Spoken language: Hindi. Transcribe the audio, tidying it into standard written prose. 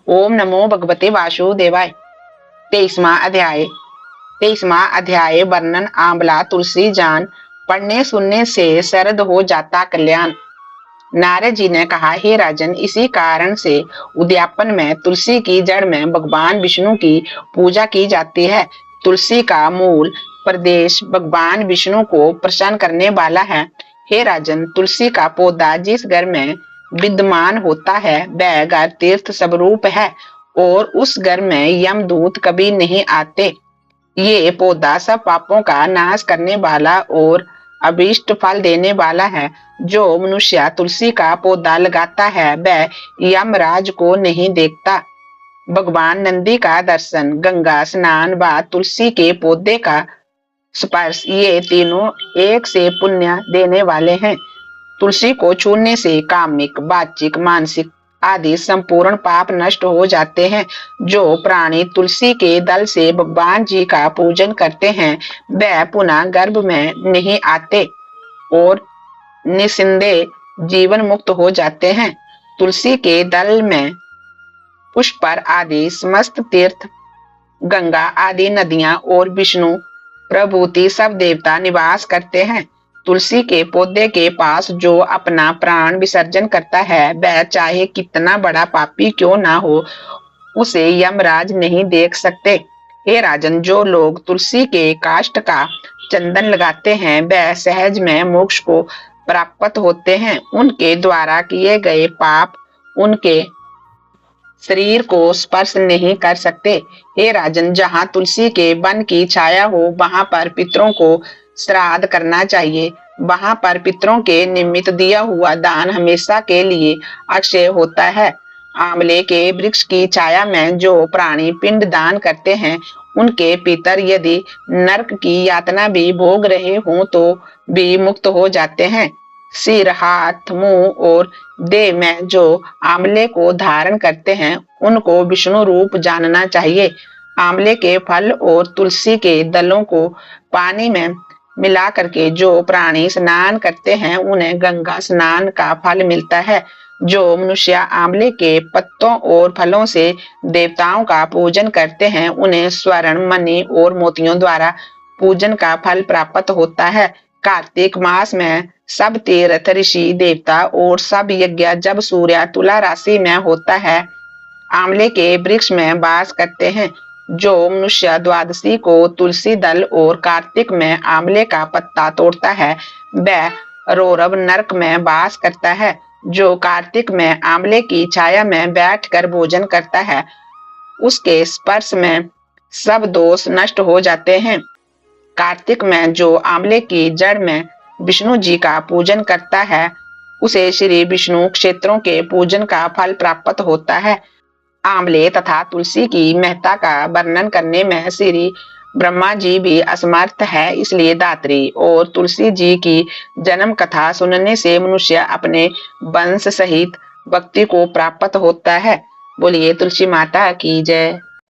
ओम नमो भगवते वासुदेवाय। 23वां अध्याय वर्णन आंवला तुलसी जान पढ़ने सुनने से शरद हो जाता कल्याण। नारद जी ने कहा, हे राजन, इसी कारण से उद्यापन में तुलसी की जड़ में भगवान विष्णु की पूजा की जाती है। तुलसी का मूल प्रदेश भगवान विष्णु को प्रसन्न करने वाला है। हे राजन, तुलसी का पौधा जिस घर में विद्यमान होता है वह घर तीर्थ स्वरूप है और उस घर में यमदूत कभी नहीं आते। ये पौधा सब पापों का नाश करने वाला और अभीष्ट फल देने वाला है। जो मनुष्य तुलसी का पौधा लगाता है वह यमराज को नहीं देखता। भगवान नंदी का दर्शन, गंगा स्नान व तुलसी के पौधे का स्पर्श, ये तीनों एक से पुण्य देने वाले हैं। तुलसी को छूने से कामिक, वाचिक, मानसिक आदि संपूर्ण पाप नष्ट हो जाते हैं। जो प्राणी तुलसी के दल से भगवान जी का पूजन करते हैं वह पुनः गर्भ में नहीं आते और निस्संदेह जीवन मुक्त हो जाते हैं। तुलसी के दल में पुष्कर आदि समस्त तीर्थ, गंगा आदि नदियां और विष्णु प्रभूति सब देवता निवास करते हैं। तुलसी के पौधे के पास जो अपना प्राण विसर्जन करता है वह चाहे कितना बड़ा पापी क्यों ना हो, उसे यमराज नहीं देख सकते। हे राजन, जो लोग तुलसी के काष्ठ का चंदन लगाते हैं वह सहज में मोक्ष को प्राप्त होते हैं। उनके द्वारा किए गए पाप उनके शरीर को स्पर्श नहीं कर सकते। हे राजन, जहाँ तुलसी के वन की छाया हो वहां पर पितरों को श्राद्ध करना चाहिए। वहां पर पितरों के निमित्त दिया हुआ दान हमेशा के लिए अक्षय होता है। आंवले के वृक्ष की छाया में जो प्राणी पिंड दान करते हैं उनके पितर यदि नरक की यातना भी भोग रहे हों तो भी मुक्त हो जाते हैं। सिर, हाथ, मुंह और देह में जो आंवले को धारण करते हैं उनको विष्णु रूप जानना चाहिए। आंवले के फल और तुलसी के दलों को पानी में मिला करके जो प्राणी स्नान करते हैं उन्हें गंगा स्नान का फल मिलता है। जो मनुष्य आंवले के पत्तों और फलों से देवताओं का पूजन करते हैं उन्हें स्वर्ण, मणि और मोतियों द्वारा पूजन का फल प्राप्त होता है। कार्तिक मास में सब तीर्थ, ऋषि, देवता और सब यज्ञ जब सूर्य तुला राशि में होता है आंवले के वृक्ष में वास करते हैं। जो मनुष्य द्वादशी को तुलसी दल और कार्तिक में आंवले का पत्ता तोड़ता है वह रौरव नरक में वास करता है। जो कार्तिक में आंवले की छाया में बैठकर भोजन करता है उसके स्पर्श में सब दोष नष्ट हो जाते हैं। कार्तिक में जो आंवले की जड़ में विष्णु जी का पूजन करता है उसे श्री विष्णु क्षेत्रों के पूजन का फल प्राप्त होता है। आंवले तथा तुलसी की महत्ता का वर्णन करने में श्री ब्रह्मा जी भी असमर्थ है, इसलिए दात्री और तुलसी जी की जन्म कथा सुनने से मनुष्य अपने वंश सहित भक्ति को प्राप्त होता है। बोलिए तुलसी माता की जय।